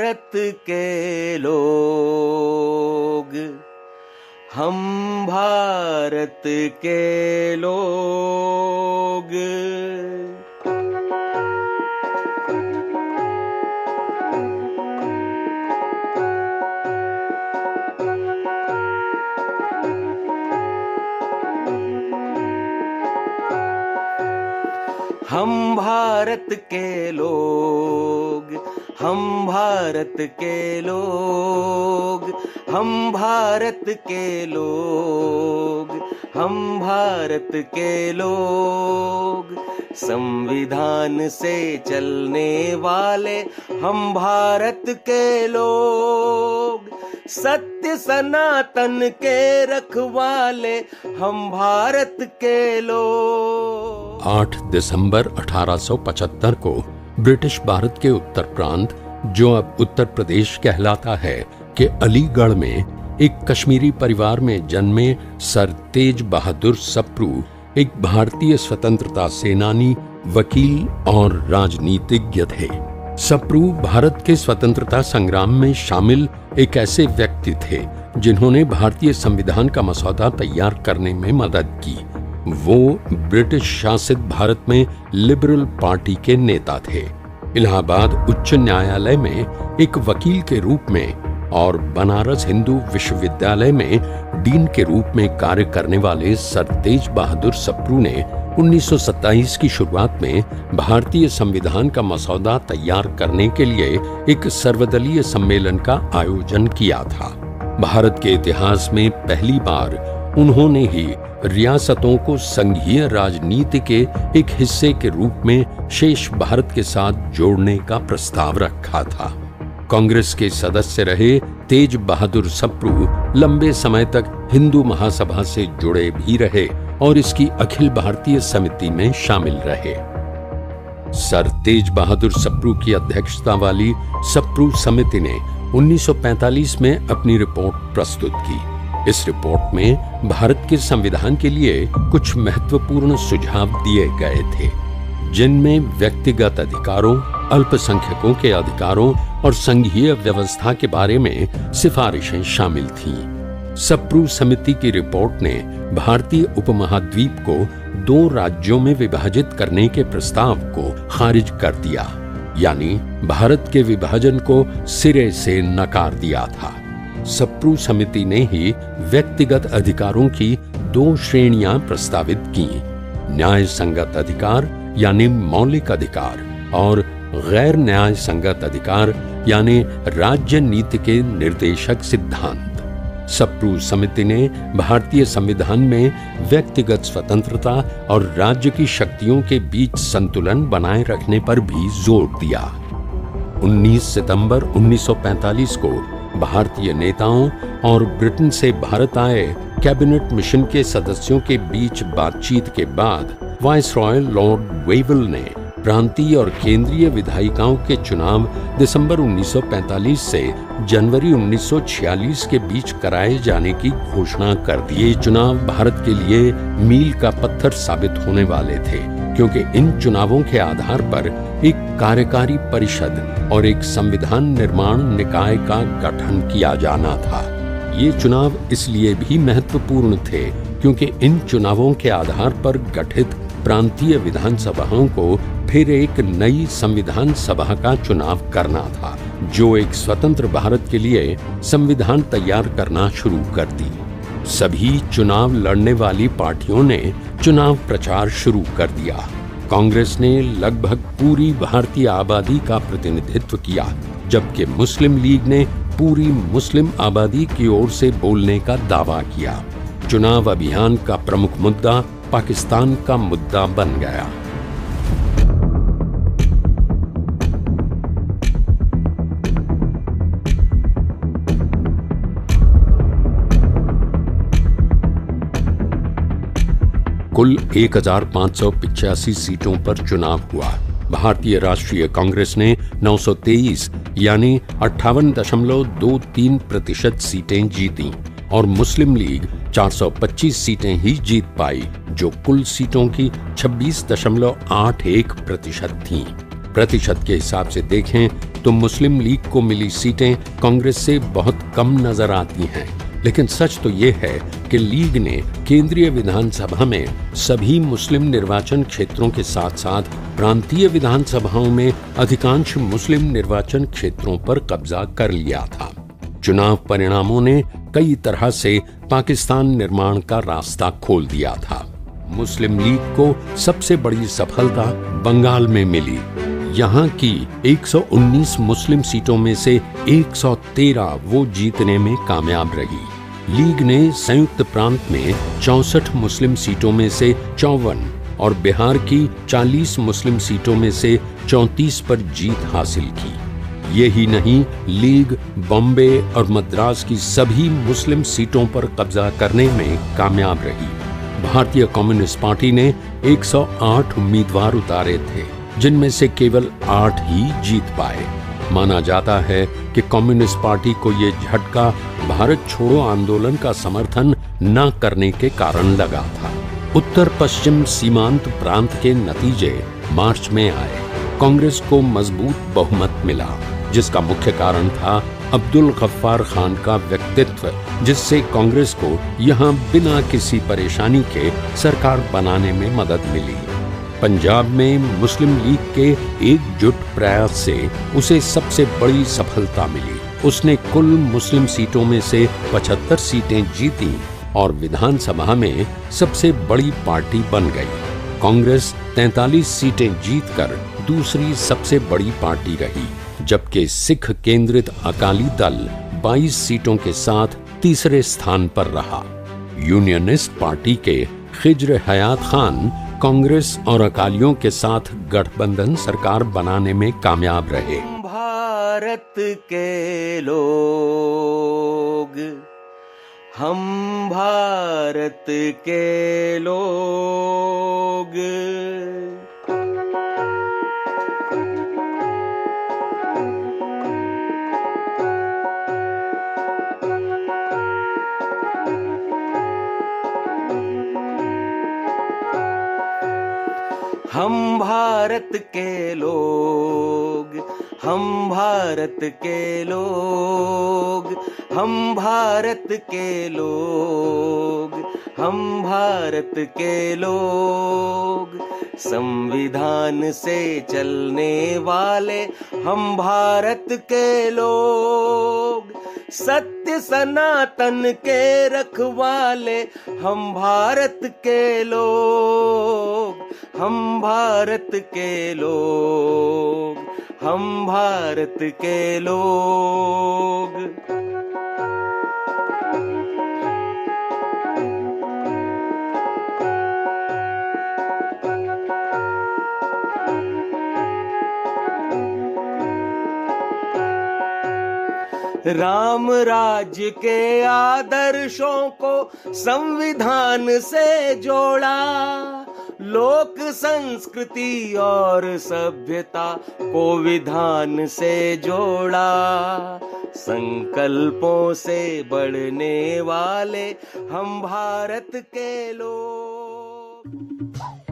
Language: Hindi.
भारत के लोग, हम भारत के लोग। हम भारत के लोग, हम भारत के लोग, हम भारत के लोग, हम भारत के लोग। संविधान से चलने वाले हम भारत के लोग, सत्य सनातन के रखवाले हम भारत के लोग। 8 दिसंबर 1875 को ब्रिटिश भारत के उत्तर प्रांत, जो अब उत्तर प्रदेश कहलाता है, के अलीगढ़ में एक कश्मीरी परिवार में जन्मे सर तेज बहादुर सप्रू एक भारतीय स्वतंत्रता सेनानी, वकील और राजनीतिज्ञ थे। सप्रू भारत के स्वतंत्रता संग्राम में शामिल एक ऐसे व्यक्ति थे जिन्होंने भारतीय संविधान का मसौदा तैयार करने में मदद की। वो ब्रिटिश शासित भारत में लिबरल पार्टी के नेता थे। इलाहाबाद उच्च न्यायालय में एक वकील के रूप में और बनारस हिंदू विश्वविद्यालय में डीन के रूप में कार्य करने वाले सर तेज बहादुर सप्रू ने 1927 की शुरुआत में भारतीय संविधान का मसौदा तैयार करने के लिए एक सर्वदलीय सम्मेलन का आयोजन किया था। भारत के इतिहास में पहली बार उन्होंने ही रियासतों को संघीय राजनीति के एक हिस्से के रूप में शेष भारत के साथ जोड़ने का प्रस्ताव रखा था। कांग्रेस के सदस्य रहे तेज बहादुर सप्रू लंबे समय तक हिंदू महासभा से जुड़े भी रहे और इसकी अखिल भारतीय समिति में शामिल रहे। सर तेज बहादुर सप्रू की अध्यक्षता वाली सप्रू समिति ने 1945 में अपनी रिपोर्ट प्रस्तुत की। इस रिपोर्ट में भारत के संविधान के लिए कुछ महत्वपूर्ण सुझाव दिए गए थे, जिनमें व्यक्तिगत अधिकारों, अल्पसंख्यकों के अधिकारों और संघीय व्यवस्था के बारे में सिफारिशें शामिल थीं। सप्रू समिति की रिपोर्ट ने भारतीय उपमहाद्वीप को 2 राज्यों में विभाजित करने के प्रस्ताव को खारिज कर दिया, यानी भारत के विभाजन को सिरे से नकार दिया था। सप्रू समिति ने ही व्यक्तिगत अधिकारों की 2 श्रेणियां प्रस्तावित की, न्याय संगत अधिकार यानी मौलिक अधिकार और गैर न्याय संगत अधिकार यानी राज्य नीति के निर्देशक सिद्धांत। सप्रू समिति ने भारतीय संविधान में व्यक्तिगत स्वतंत्रता और राज्य की शक्तियों के बीच संतुलन बनाए रखने पर भी जोर दिया। 19 सितंबर 1945 को भारतीय नेताओं और ब्रिटेन से भारत आए कैबिनेट मिशन के सदस्यों के बीच बातचीत के बाद वाइसरॉय लॉर्ड वेवल ने प्रांतीय और केंद्रीय विधायिकाओं के चुनाव दिसंबर 1945 से जनवरी 1946 के बीच कराए जाने की घोषणा कर दी। ये चुनाव भारत के लिए मील का पत्थर साबित होने वाले थे, क्योंकि इन चुनावों के आधार पर एक कार्यकारी परिषद और एक संविधान निर्माण निकाय का गठन किया जाना था। ये चुनाव इसलिए भी महत्वपूर्ण थे क्योंकि इन चुनावों के आधार पर गठित प्रांतीय विधानसभाओं को फिर एक नई संविधान सभा का चुनाव करना था, जो एक स्वतंत्र भारत के लिए संविधान तैयार करना शुरू कर दी। सभी चुनाव लड़ने वाली पार्टियों ने चुनाव प्रचार शुरू कर दिया। कांग्रेस ने लगभग पूरी भारतीय आबादी का प्रतिनिधित्व किया, जबकि मुस्लिम लीग ने पूरी मुस्लिम आबादी की ओर से बोलने का दावा किया। चुनाव अभियान का प्रमुख मुद्दा पाकिस्तान का मुद्दा बन गया। कुल 1585 सीटों पर चुनाव हुआ। भारतीय राष्ट्रीय कांग्रेस ने 923 यानी 58.23% सीटें जीतीं और मुस्लिम लीग 425 सीटें ही जीत पाई, जो कुल सीटों की 26.81% थीं। प्रतिशत के हिसाब से देखें तो मुस्लिम लीग को मिली सीटें कांग्रेस से बहुत कम नजर आती हैं। लेकिन सच तो ये है कि लीग ने केंद्रीय विधानसभा में सभी मुस्लिम निर्वाचन क्षेत्रों के साथ साथ प्रांतीय विधानसभाओं में अधिकांश मुस्लिम निर्वाचन क्षेत्रों पर कब्जा कर लिया था। चुनाव परिणामों ने कई तरह से पाकिस्तान निर्माण का रास्ता खोल दिया था। मुस्लिम लीग को सबसे बड़ी सफलता बंगाल में मिली। यहाँ की 119 मुस्लिम सीटों में से 113 वो जीतने में कामयाब रही। लीग ने संयुक्त प्रांत में 64 मुस्लिम सीटों में से 54 और बिहार की 40 मुस्लिम सीटों में से 34 पर जीत हासिल की। यही नहीं, लीग बॉम्बे और मद्रास की सभी मुस्लिम सीटों पर कब्जा करने में कामयाब रही। भारतीय कम्युनिस्ट पार्टी ने 108 उम्मीदवार उतारे थे, जिनमें से केवल 8 ही जीत पाए। माना जाता है कि कम्युनिस्ट पार्टी को ये झटका भारत छोड़ो आंदोलन का समर्थन न करने के कारण लगा था। उत्तर पश्चिम सीमांत प्रांत के नतीजे मार्च में आए। कांग्रेस को मजबूत बहुमत मिला, जिसका मुख्य कारण था अब्दुल गफ्फार खान का व्यक्तित्व, जिससे कांग्रेस को यहां बिना किसी परेशानी के सरकार बनाने में मदद मिली। पंजाब में मुस्लिम लीग के एकजुट प्रयास से उसे सबसे बड़ी सफलता मिली। उसने कुल मुस्लिम सीटों में से 75 सीटें जीती और विधानसभा में सबसे बड़ी पार्टी बन गई। कांग्रेस 43 सीटें जीतकर दूसरी सबसे बड़ी पार्टी रही, जबकि सिख केंद्रित अकाली दल 22 सीटों के साथ तीसरे स्थान पर रहा। यूनियनिस्ट पार्टी के खिज्र हयात खान कांग्रेस और अकालियों के साथ गठबंधन सरकार बनाने में कामयाब रहे। भारत के लोग, हम भारत के लोग, हम भारत के लोग, हम भारत के लोग, हम भारत के लोग, हम भारत के लोग, संविधान से चलने वाले हम भारत के लोग, सत्य सनातन के रखवाले हम भारत के लोग, हम भारत के लोग, हम भारत के लोग। राम राज्य के आदर्शों को संविधान से जोड़ा, लोक संस्कृति और सभ्यता को विधान से जोड़ा, संकल्पों से बढ़ने वाले हम भारत के लोग।